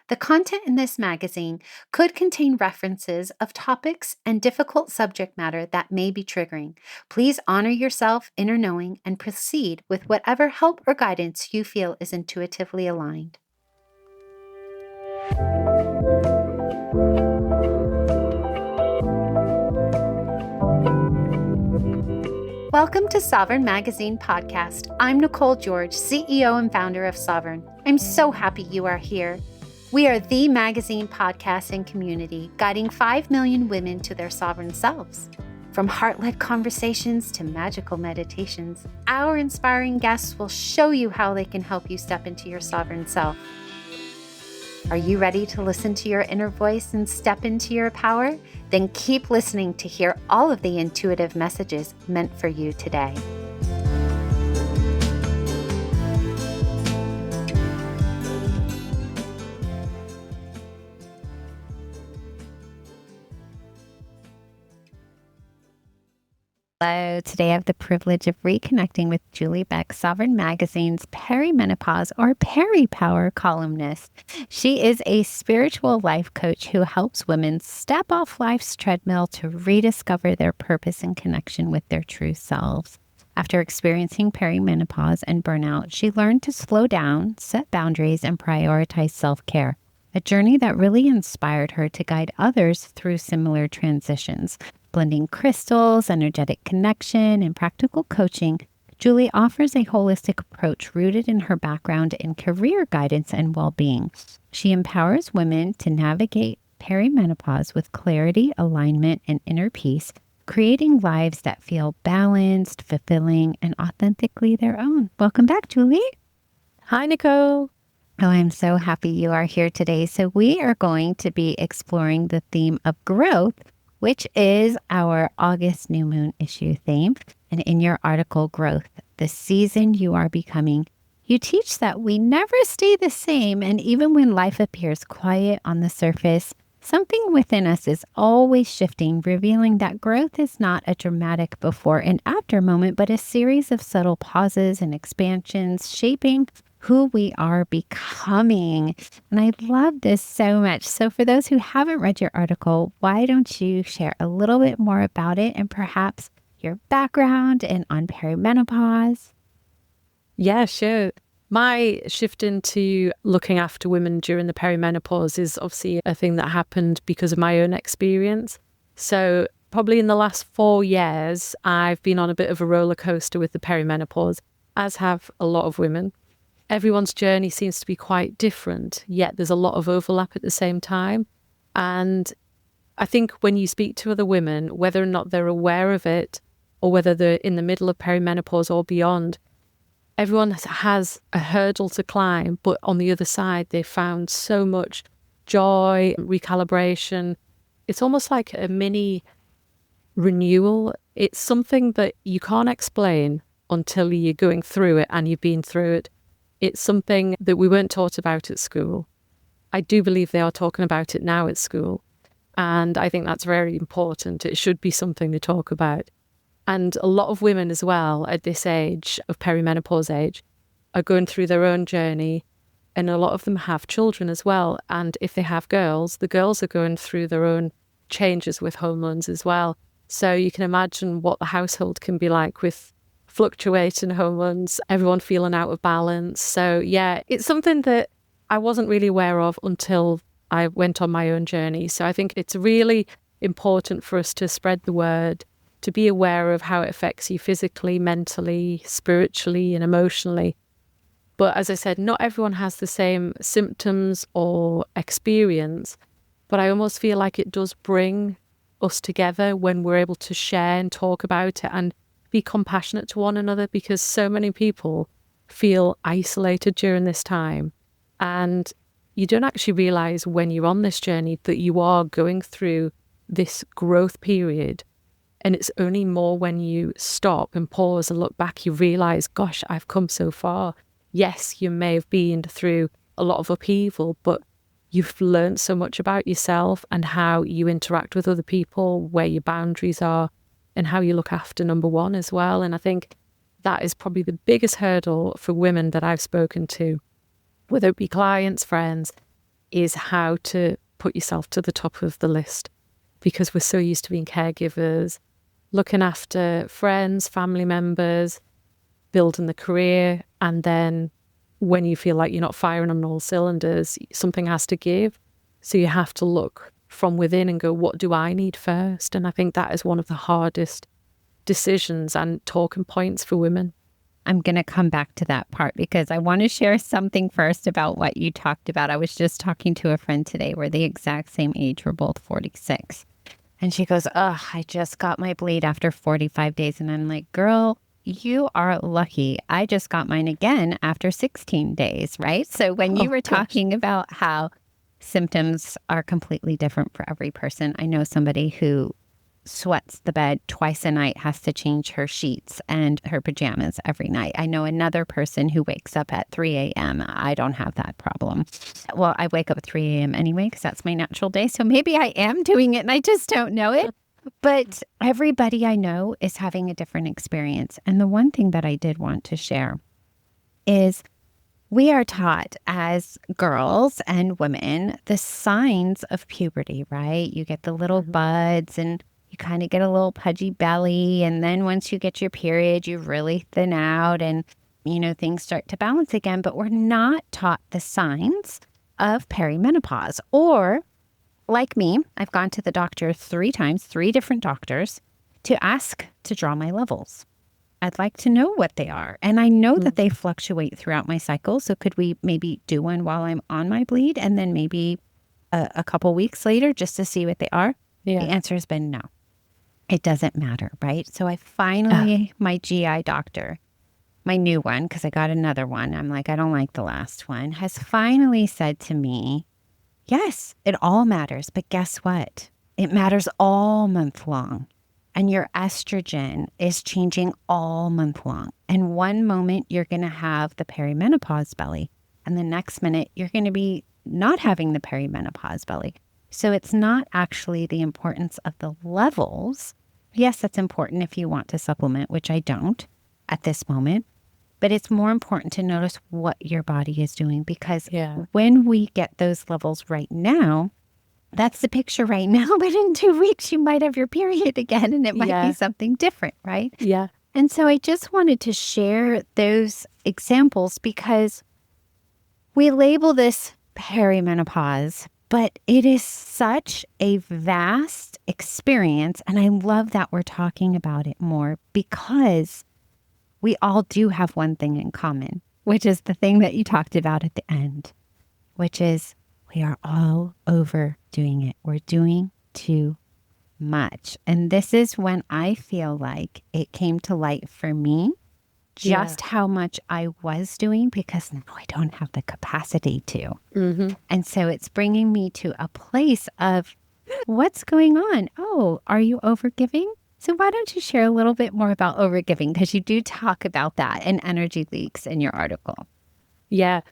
The content in this magazine could contain references of topics and difficult subject matter that may be triggering. Please honor yourself, inner knowing, and proceed with whatever help or guidance you feel is intuitively aligned. Welcome to Sovereign Magazine Podcast. I'm Nicole George, CEO and founder of Sovereign. I'm so happy you are here. We are the magazine podcast and community guiding 5 million women to their sovereign selves. From heart-led conversations to magical meditations, our inspiring guests will show you how they can help you step into your sovereign self. Are you ready to listen to your inner voice and step into your power? Then keep listening to hear all of the intuitive messages meant for you today. Hello, today I have the privilege of reconnecting with Julie Beck, Sovereign Magazine's Perimenopause or Peri-Power columnist. She is a spiritual life coach who helps women step off life's treadmill to rediscover their purpose and connection with their true selves. After experiencing perimenopause and burnout, she learned to slow down, set boundaries, and prioritize self-care, a journey that really inspired her to guide others through similar transitions. Blending crystals, energetic connection, and practical coaching, Julie offers a holistic approach rooted in her background in career guidance and well-being. She empowers women to navigate perimenopause with clarity, alignment, and inner peace, creating lives that feel balanced, fulfilling, and authentically their own. Welcome back, Julie. Hi, Nicole. Oh, I'm so happy you are here today. So we are going to be exploring the theme of growth, which is our August new moon issue theme. And in your article, Growth, the season you are becoming, you teach that we never stay the same. And even when life appears quiet on the surface, something within us is always shifting, revealing that growth is not a dramatic before and after moment, but a series of subtle pauses and expansions shaping who we are becoming. And I love this so much. So for those who haven't read your article, why don't you share a little bit more about it and perhaps your background and on perimenopause? Yeah, sure. My shift into looking after women during the perimenopause is obviously a thing that happened because of my own experience. So probably in the last 4 years, I've been on a bit of a roller coaster with the perimenopause, as have a lot of women. Everyone's journey seems to be quite different, yet there's a lot of overlap at the same time. And I think when you speak to other women, whether or not they're aware of it or whether they're in the middle of perimenopause or beyond, everyone has a hurdle to climb, but on the other side, they found so much joy, recalibration. It's almost like a mini renewal. It's something that you can't explain until you're going through it and you've been through it. It's something that we weren't taught about at school. I do believe they are talking about it now at school. And I think that's very important. It should be something to talk about. And a lot of women as well at this age of perimenopause age are going through their own journey. And a lot of them have children as well. And if they have girls, the girls are going through their own changes with hormones as well. So you can imagine what the household can be like with fluctuating hormones, everyone feeling out of balance. So yeah, it's something that I wasn't really aware of until I went on my own journey. So I think it's really important for us to spread the word, to be aware of how it affects you physically, mentally, spiritually, and emotionally. But as I said, not everyone has the same symptoms or experience, but I almost feel like it does bring us together when we're able to share and talk about it and be compassionate to one another, because so many people feel isolated during this time. And you don't actually realize when you're on this journey that you are going through this growth period. And it's only more when you stop and pause and look back, you realize, gosh, I've come so far. Yes, you may have been through a lot of upheaval, but you've learned so much about yourself and how you interact with other people, where your boundaries are, and how you look after number one as well. And I think that is probably the biggest hurdle for women that I've spoken to, whether it be clients, friends, is how to put yourself to the top of the list, because we're so used to being caregivers, looking after friends, family members, building the career. And then when you feel like you're not firing on all cylinders, something has to give. So you have to look from within and go, what do I need first? And I think that is one of the hardest decisions and talking points for women. I'm going to come back to that part because I want to share something first about what you talked about. I was just talking to a friend today. We're the exact same age. We're both 46. And she goes, oh, I just got my bleed after 45 days. And I'm like, girl, you are lucky. I just got mine again after 16 days, right? So when you were talking about how symptoms are completely different for every person, I know somebody who sweats the bed twice a night, has to change her sheets and her pajamas every night. I know another person who wakes up at 3 a.m. I don't have that problem. Well, I wake up at 3 a.m. anyway because that's my natural day. So maybe I am doing it and I just don't know it. But everybody I know is having a different experience. And the one thing that I did want to share is we are taught as girls and women the signs of puberty, right? You get the little buds and you kind of get a little pudgy belly. And then once you get your period, you really thin out and, things start to balance again. But we're not taught the signs of perimenopause. Or like me, I've gone to the doctor 3 times, 3 different doctors, to ask to draw my levels. I'd like to know what they are. And I know that they fluctuate throughout my cycle. So could we maybe do one while I'm on my bleed and then maybe a couple weeks later just to see what they are? Yeah. The answer has been no. It doesn't matter, right? So I finally, my GI doctor, my new one, because I got another one. I'm like, I don't like the last one, has finally said to me, yes, it all matters. But guess what? It matters all month long. And your estrogen is changing all month long. And one moment you're going to have the perimenopause belly. And the next minute you're going to be not having the perimenopause belly. So it's not actually the importance of the levels. Yes, that's important if you want to supplement, which I don't at this moment. But it's more important to notice what your body is doing, because when we get those levels right now, that's the picture right now. But in 2 weeks, you might have your period again and it might be something different, right? Yeah. And so I just wanted to share those examples because we label this perimenopause, but it is such a vast experience. And I love that we're talking about it more because we all do have one thing in common, which is the thing that you talked about at the end, which is we are all overdoing it. We're doing too much. And this is when I feel like it came to light for me just how much I was doing, because now I don't have the capacity to. And so it's bringing me to a place of what's going on? Oh, are you overgiving? So why don't you share a little bit more about overgiving? Because you do talk about that in Energy Leaks in your article. Yeah.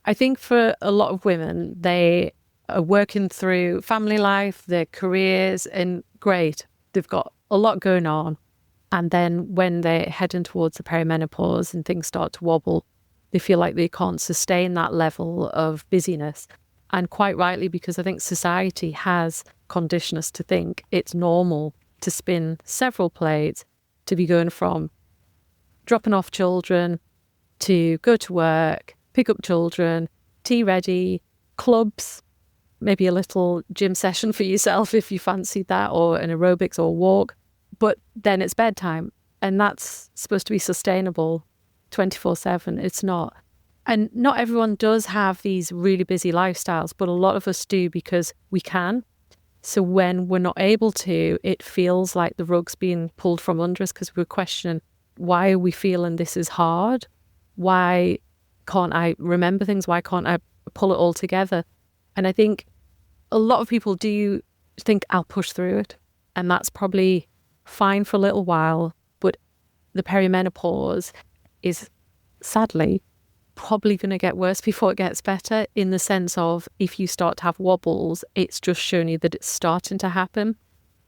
I think for a lot of women, they are working through family life, their careers, and great, they've got a lot going on. And then when they're heading towards the perimenopause and things start to wobble, they feel like they can't sustain that level of busyness. And quite rightly, because I think society has conditioned us to think it's normal to spin several plates, to be going from dropping off children to go to work, pick up children, tea ready, clubs, maybe a little gym session for yourself if you fancied that, or an aerobics or walk. But then it's bedtime, and that's supposed to be sustainable 24/7. It's not. And not everyone does have these really busy lifestyles, but a lot of us do because we can. So when we're not able to, it feels like the rug's being pulled from under us because we're questioning, why are we feeling this is hard? Why can't I remember things? Why can't I pull it all together? And I think a lot of people do think, I'll push through it. And that's probably fine for a little while. But the perimenopause is sadly probably going to get worse before it gets better, in the sense of if you start to have wobbles, it's just showing you that it's starting to happen.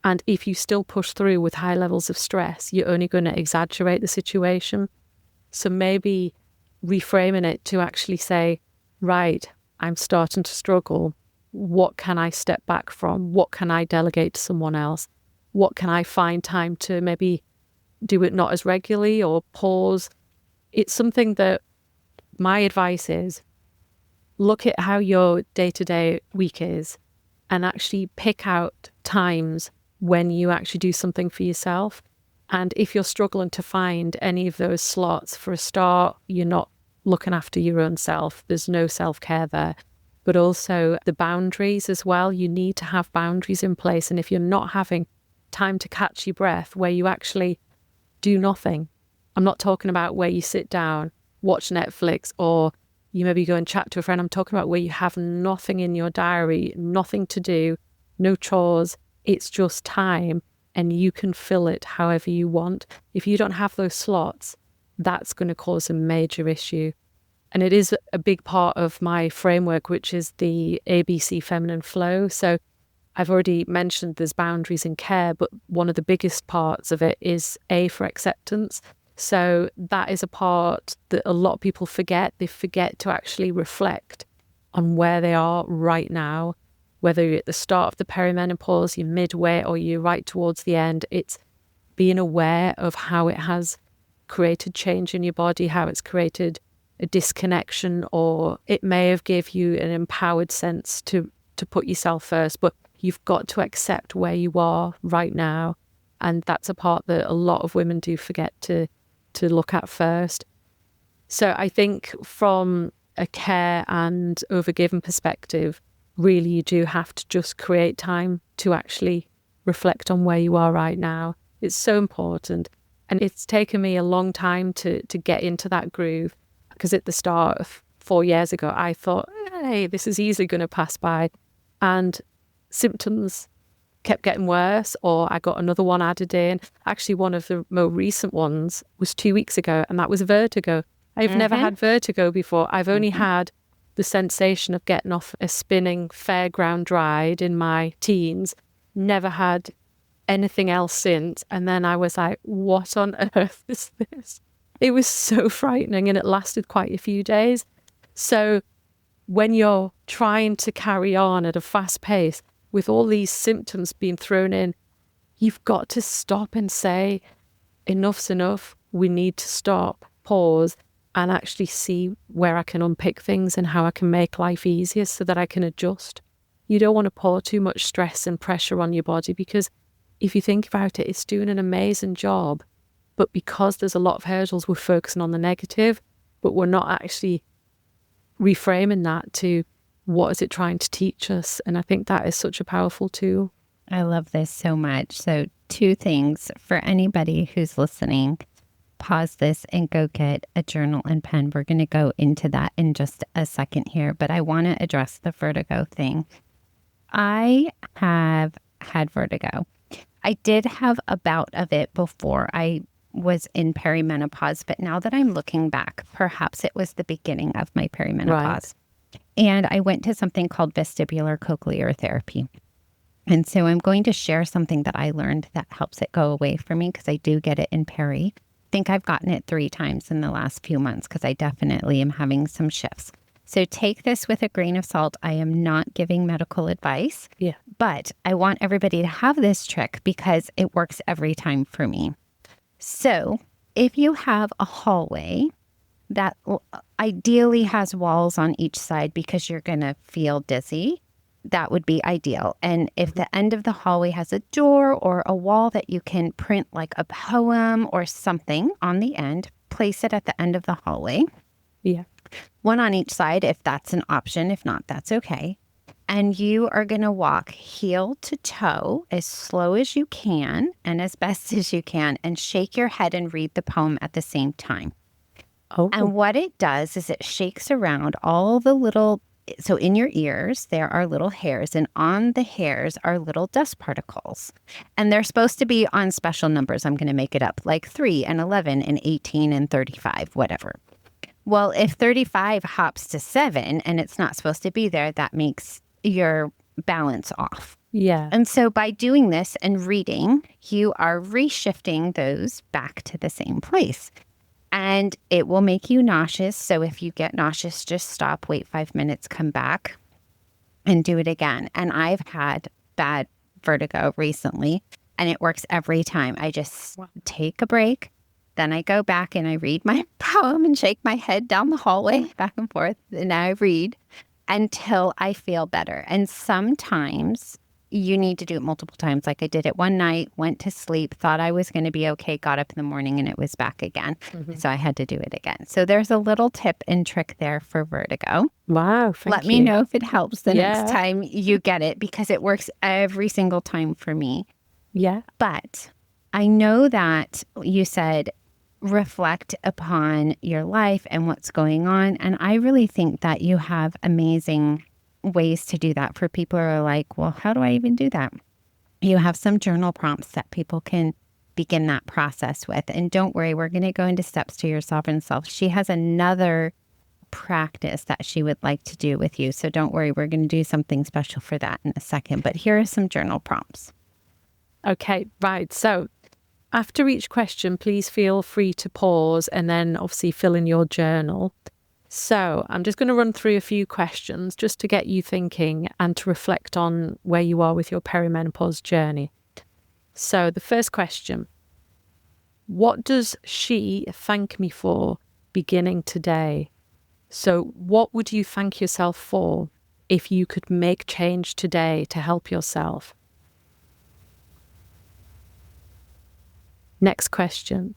And if you still push through with high levels of stress, you're only going to exaggerate the situation. So maybe reframing it to actually say, right, I'm starting to struggle. What can I step back from? What can I delegate to someone else? What can I find time to maybe do it not as regularly or pause? It's something that my advice is, look at how your day-to-day week is and actually pick out times when you actually do something for yourself. And if you're struggling to find any of those slots, for a start, you're not looking after your own self. There's no self-care there. But also the boundaries as well. You need to have boundaries in place. And if you're not having time to catch your breath, where you actually do nothing, I'm not talking about where you sit down, watch Netflix, or you maybe go and chat to a friend. I'm talking about where you have nothing in your diary, nothing to do, no chores. It's just time, and you can fill it however you want. If you don't have those slots, that's going to cause a major issue. And it is a big part of my framework, which is the ABC feminine flow. So I've already mentioned there's boundaries in care, but one of the biggest parts of it is A, for acceptance. So that is a part that a lot of people forget. They forget to actually reflect on where they are right now, whether you're at the start of the perimenopause, you're midway, or you're right towards the end. It's being aware of how it has created change in your body, how it's created a disconnection, or it may have give you an empowered sense to put yourself first, but you've got to accept where you are right now. And that's a part that a lot of women do forget to look at first. So I think from a care and overgiving perspective, really you do have to just create time to actually reflect on where you are right now. It's so important. And it's taken me a long time to get into that groove, because at the start of 4 years ago, I thought, hey, this is easily going to pass by. And symptoms kept getting worse, or I got another one added in. Actually, one of the more recent ones was 2 weeks ago, and that was vertigo. I've never had vertigo before. I've only had the sensation of getting off a spinning fairground ride in my teens. Never had anything else since. And then I was like, what on earth is this? It was so frightening, and it lasted quite a few days. So when you're trying to carry on at a fast pace with all these symptoms being thrown in, you've got to stop and say, enough's enough. We need to stop, pause, and actually see where I can unpick things and how I can make life easier so that I can adjust. You don't want to pour too much stress and pressure on your body, because if you think about it, it's doing an amazing job. But because there's a lot of hurdles, we're focusing on the negative, but we're not actually reframing that to what is it trying to teach us. And I think that is such a powerful tool. I love this so much. So 2 things for anybody who's listening. Pause this and go get a journal and pen. We're going to go into that in just a second here, but I want to address the vertigo thing. I have had vertigo. I did have a bout of it before I was in perimenopause, but now that I'm looking back, perhaps it was the beginning of my perimenopause. Right. And I went to something called vestibular cochlear therapy. And so I'm going to share something that I learned that helps it go away for me, because I do get it in peri. I think I've gotten it 3 times in the last few months, because I definitely am having some shifts. So take this with a grain of salt. I am not giving medical advice, but I want everybody to have this trick because it works every time for me. So if you have a hallway that ideally has walls on each side because you're going to feel dizzy, that would be ideal. And if the end of the hallway has a door or a wall that you can print like a poem or something on the end, place it at the end of the hallway. Yeah. One on each side if that's an option. If not, that's okay. And you are going to walk heel to toe as slow as you can and as best as you can, and shake your head and read the poem at the same time. Oh. And what it does is it shakes around all the little, so in your ears, there are little hairs, and on the hairs are little dust particles. And they're supposed to be on special numbers. I'm going to make it up, like 3 and 11 and 18 and 35, whatever. Well, if 35 hops to 7 and it's not supposed to be there, that makes your balance off. Yeah. And so by doing this and reading, you are reshifting those back to the same place. and it will make you nauseous. So if you get nauseous, just stop, wait 5 minutes, come back and do it again. And I've had bad vertigo recently, and it works every time. I just take a break. Then I go back and I read my poem and shake my head down the hallway back and forth. And I read until I feel better. And sometimes you need to do it multiple times. Like I did it one night, went to sleep, thought I was going to be okay, got up in the morning and it was back again. So I had to do it again. So there's a little tip and trick there for vertigo. Wow. Let me know if it helps the next time you get it, because it works every single time for me. Yeah. But I know that you said reflect upon your life and what's going on. And I really think that you have amazing ways to do that for people who are like, well, how do I even do that? You have some journal prompts that people can begin that process with. And don't worry, we're going to go into steps to your sovereign self. She has another practice that she would like to do with you. So don't worry, we're going to do something special for that in a second. But here are some journal prompts. Okay, right. So after each question, please feel free to pause and then obviously fill in your journal. So I'm just going to run through a few questions just to get you thinking and to reflect on where you are with your perimenopause journey. So the first question, what does she thank me for beginning today? So what would you thank yourself for if you could make change today to help yourself? Next question,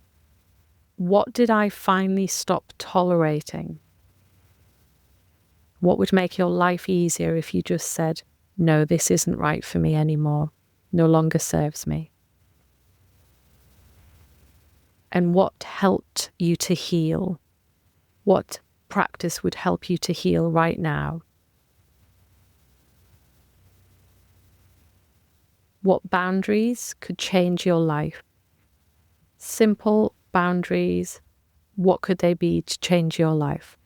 what did I finally stop tolerating? What would make your life easier if you just said, no, this isn't right for me anymore, no longer serves me? And what helped you to heal? What practice would help you to heal right now? What boundaries could change your life? Simple boundaries, what could they be to change your life?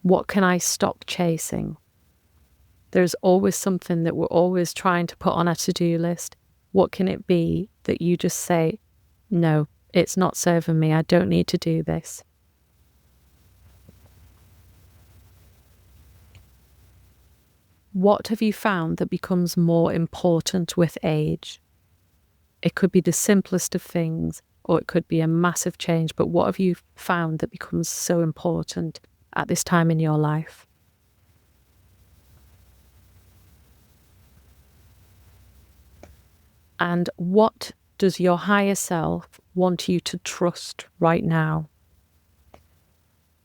What can I stop chasing? There's always something that we're always trying to put on our to-do list. What can it be that you just say, no, it's not serving me, I don't need to do this? What have you found that becomes more important with age? It could be the simplest of things, or it could be a massive change, but what have you found that becomes so important at this time in your life? And what does your higher self want you to trust right now?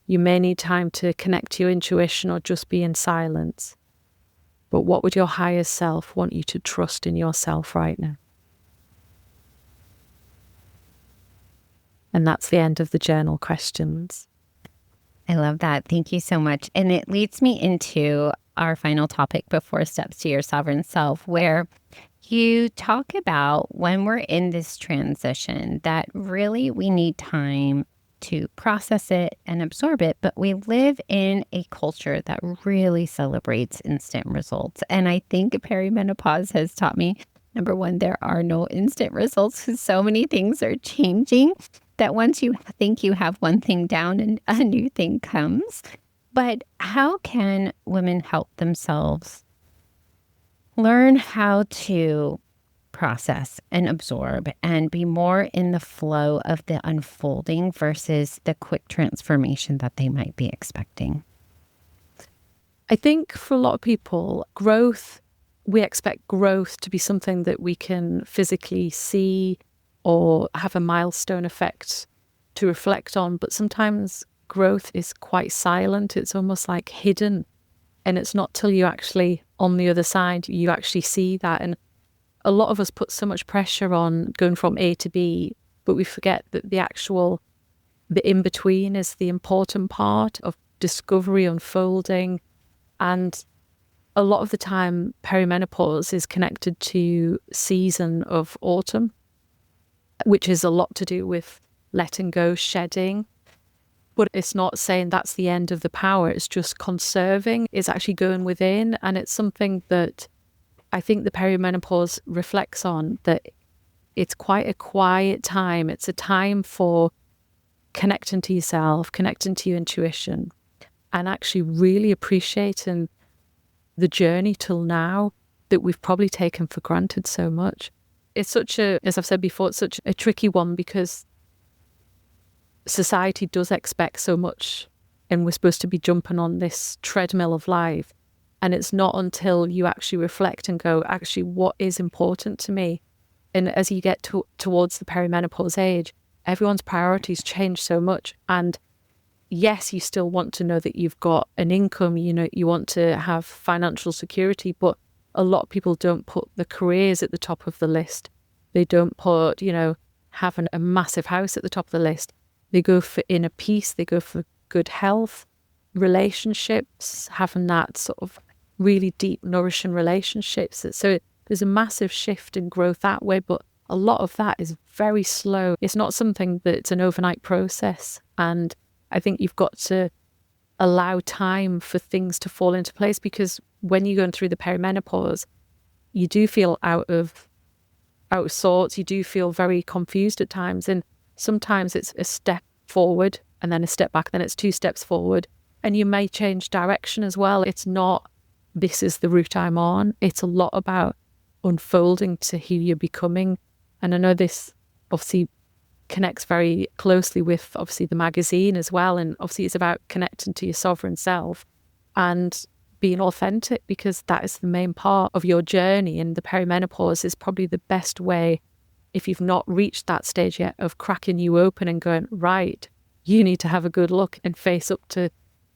You may need time to connect to your intuition or just be in silence. But what would your higher self want you to trust in yourself right now? And that's the end of the journal questions. I love that. Thank you so much. And it leads me into our final topic before steps to your sovereign self, where you talk about when we're in this transition that really we need time to process it and absorb it, but we live in a culture that really celebrates instant results. And I think perimenopause has taught me, number one, there are no instant results because so many things are changing that once you think you have one thing down and a new thing comes. But how can women help themselves learn how to process and absorb and be more in the flow of the unfolding versus the quick transformation that they might be expecting? I think for a lot of people, we expect growth to be something that we can physically see or have a milestone effect to reflect on. But sometimes growth is quite silent. It's almost like hidden. And it's not till you actually, on the other side, you actually see that. And a lot of us put so much pressure on going from A to B, but we forget that the in-between is the important part of discovery, unfolding. And a lot of the time, perimenopause is connected to season of autumn, which is a lot to do with letting go, shedding. But it's not saying that's the end of the power. It's just conserving. It's actually going within. And it's something that I think the perimenopause reflects on that it's quite a quiet time. It's a time for connecting to yourself, connecting to your intuition, and actually really appreciating the journey till now that we've probably taken for granted so much. It's such a, as I've said before, it's such a tricky one because society does expect so much and we're supposed to be jumping on this treadmill of life. And it's not until you actually reflect and go, actually, what is important to me? And as you get towards the perimenopause age, everyone's priorities change so much. And yes, you still want to know that you've got an income, you know, you want to have financial security, but a lot of people don't put the careers at the top of the list. They don't put, you know, having a massive house at the top of the list. They go for inner peace, they go for good health, relationships, having that sort of really deep, nourishing relationships. So there's a massive shift in growth that way, but a lot of that is very slow. It's not something that's an overnight process. And I think you've got to allow time for things to fall into place, because when you're going through the perimenopause, you do feel out of sorts. You do feel very confused at times. And sometimes it's a step forward and then a step back, then it's 2 steps forward. And you may change direction as well. It's not, this is the route I'm on. It's a lot about unfolding to who you're becoming. And I know this obviously connects very closely with obviously the magazine as well. And obviously it's about connecting to your sovereign self and being authentic, because that is the main part of your journey. And the perimenopause is probably the best way, if you've not reached that stage yet, of cracking you open and going, right, you need to have a good look and face up to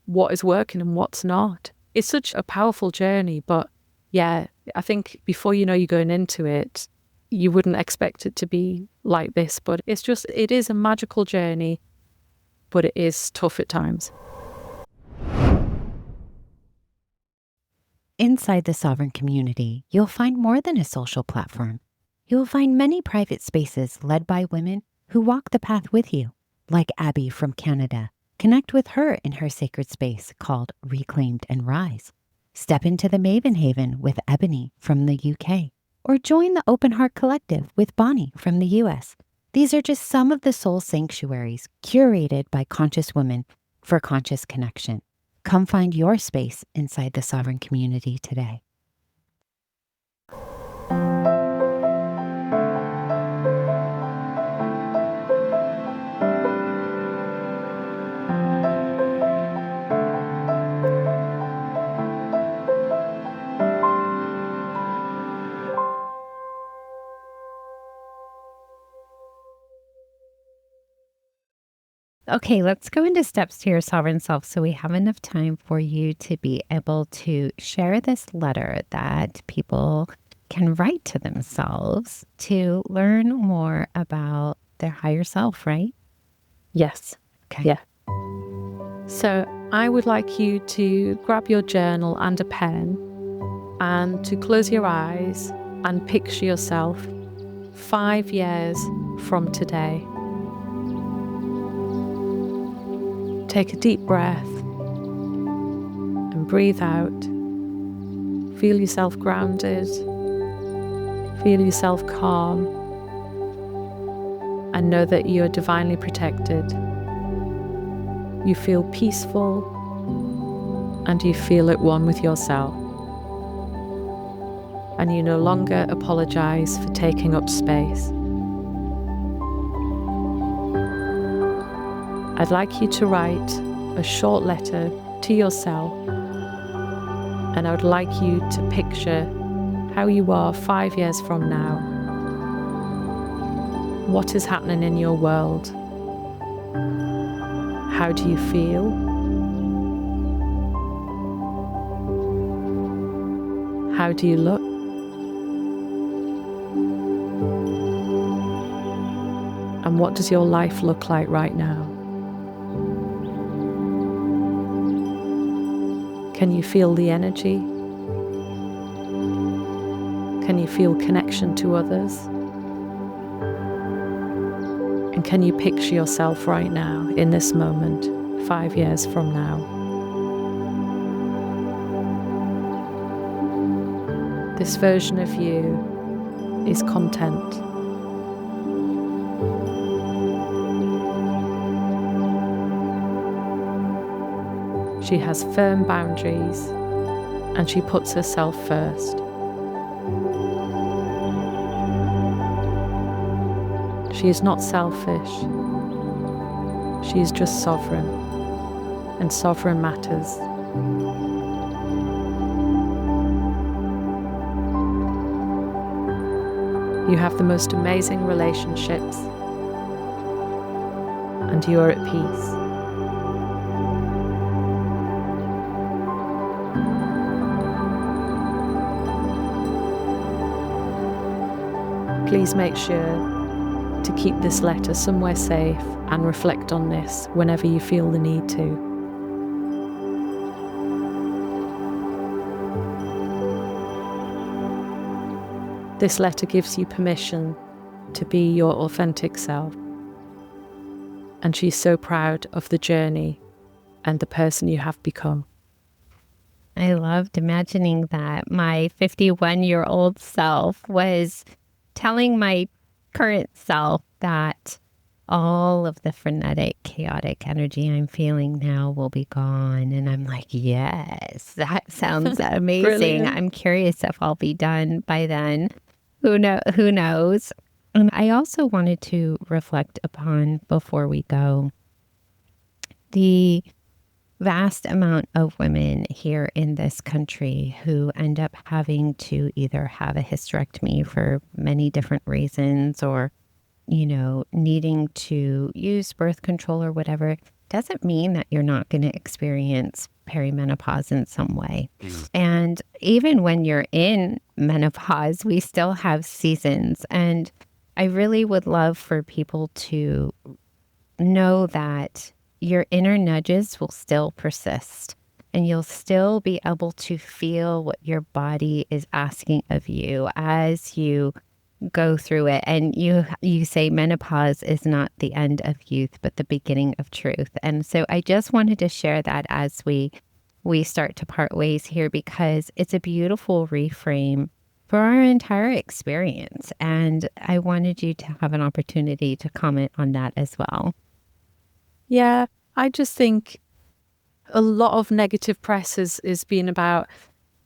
what is working and what's not. It's such a powerful journey. But yeah, I think before you know you're going into it, you wouldn't expect it to be like this. But it is a magical journey, but it is tough at times. Inside the Sovereign community, you'll find more than a social platform. You will find many private spaces led by women who walk the path with you, like Abby from Canada. Connect with her in her sacred space called Reclaimed and Rise. Step into the Maven Haven with Ebony from the UK, or join the Open Heart Collective with Bonnie from the US. These are just some of the soul sanctuaries curated by conscious women for conscious connection. Come find your space inside the Sovereign community today. Okay, let's go into steps to your sovereign self so we have enough time for you to be able to share this letter that people can write to themselves to learn more about their higher self, right? Yes. Okay. Yeah. So I would like you to grab your journal and a pen and to close your eyes and picture yourself 5 years from today. Take a deep breath and breathe out. Feel yourself grounded. Feel yourself calm. And know that you are divinely protected. You feel peaceful and you feel at one with yourself. And you no longer apologize for taking up space. I'd like you to write a short letter to yourself, and I would like you to picture how you are 5 years from now. What is happening in your world? How do you feel? How do you look? And what does your life look like right now? Can you feel the energy? Can you feel connection to others? And can you picture yourself right now, in this moment, 5 years from now? This version of you is content. She has firm boundaries and she puts herself first. She is not selfish. She is just sovereign, and sovereign matters. You have the most amazing relationships, and you are at peace. Please make sure to keep this letter somewhere safe and reflect on this whenever you feel the need to. This letter gives you permission to be your authentic self. And she's so proud of the journey and the person you have become. I loved imagining that my 51-year-old self was telling my current self that all of the frenetic, chaotic energy I'm feeling now will be gone. And I'm like, yes, that sounds amazing. I'm curious if I'll be done by then. Who knows? And I also wanted to reflect upon, before we go, the vast amount of women here in this country who end up having to either have a hysterectomy for many different reasons, or, needing to use birth control or whatever. Doesn't mean that you're not going to experience perimenopause in some way. And even when you're in menopause, we still have seasons. And I really would love for people to know that your inner nudges will still persist, and you'll still be able to feel what your body is asking of you as you go through it. And you say menopause is not the end of youth, but the beginning of truth. And so I just wanted to share that as we start to part ways here, because it's a beautiful reframe for our entire experience. And I wanted you to have an opportunity to comment on that as well. Yeah, I just think a lot of negative press is being about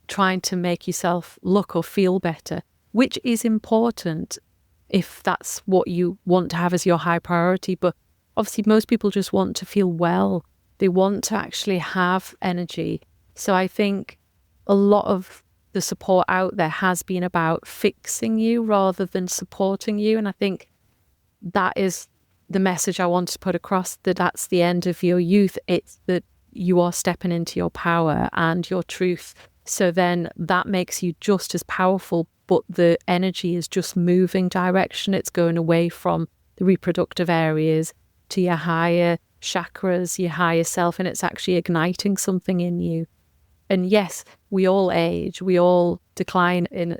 trying to make yourself look or feel better, which is important if that's what you want to have as your high priority. But obviously most people just want to feel well. They want to actually have energy. So I think a lot of the support out there has been about fixing you rather than supporting you. And I think that is the message I want to put across, that that's the end of your youth. It's that you are stepping into your power and your truth. So then that makes you just as powerful, but the energy is just moving direction. It's going away from the reproductive areas to your higher chakras, your higher self, and it's actually igniting something in you. And yes, we all age, we all decline in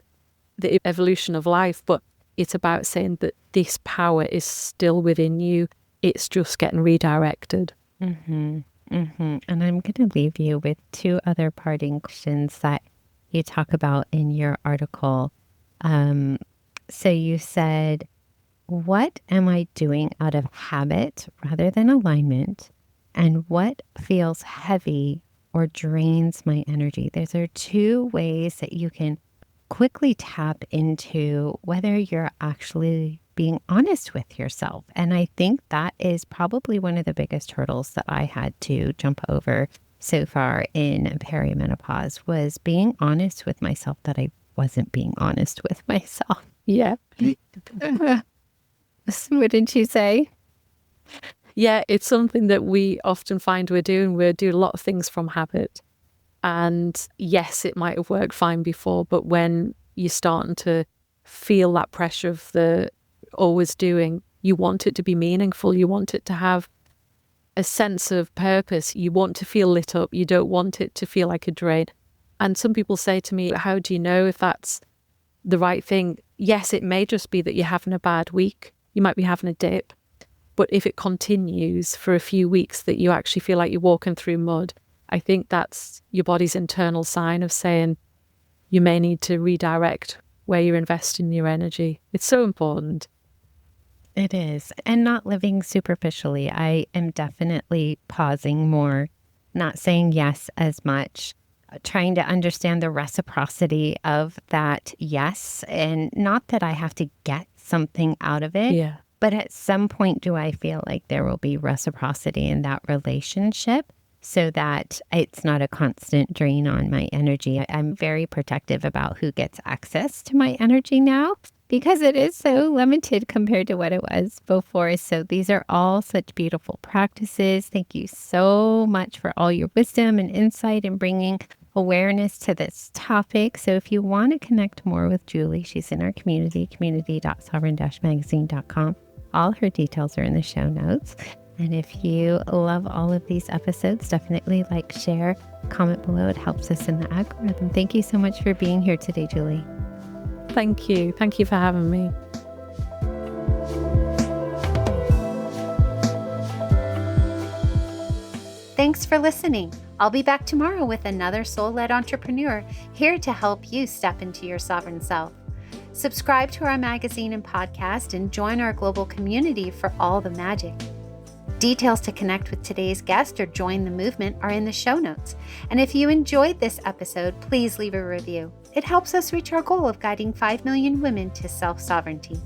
the evolution of life, but it's about saying that this power is still within you. It's just getting redirected. And I'm going to leave you with two other parting questions that you talk about in your article. So you said, what am I doing out of habit rather than alignment? And what feels heavy or drains my energy? Those are two ways that you can quickly tap into whether you're actually being honest with yourself. And I think that is probably one of the biggest hurdles that I had to jump over so far in perimenopause, was being honest with myself that I wasn't being honest with myself. Yeah. Wouldn't you say? Yeah, it's something that we often find we're doing. We do a lot of things from habit. And yes, it might have worked fine before, but when you're starting to feel that pressure of the always doing, you want it to be meaningful. You want it to have a sense of purpose. You want to feel lit up. You don't want it to feel like a drain. And some people say to me, how do you know if that's the right thing? Yes, it may just be that you're having a bad week. You might be having a dip. But if it continues for a few weeks that you actually feel like you're walking through mud, I think that's your body's internal sign of saying, you may need to redirect where you're investing your energy. It's so important. It is. And not living superficially. I am definitely pausing more, not saying yes as much, trying to understand the reciprocity of that yes. And not that I have to get something out of it, Yeah. but at some point, do I feel like there will be reciprocity in that relationship so that it's not a constant drain on my energy? I'm very protective about who gets access to my energy now because it is so limited compared to what it was before. So these are all such beautiful practices. Thank you so much for all your wisdom and insight in bringing awareness to this topic. So if you want to connect more with Julie, she's in our community.sovereign-magazine.com. All her details are in the show notes. And if you love all of these episodes, definitely like, share, comment below. It helps us in the algorithm. Thank you so much for being here today, Julie. Thank you. Thank you for having me. Thanks for listening. I'll be back tomorrow with another soul-led entrepreneur here to help you step into your sovereign self. Subscribe to our magazine and podcast and join our global community for all the magic. Details to connect with today's guest or join the movement are in the show notes. And if you enjoyed this episode, please leave a review. It helps us reach our goal of guiding 5 million women to self-sovereignty.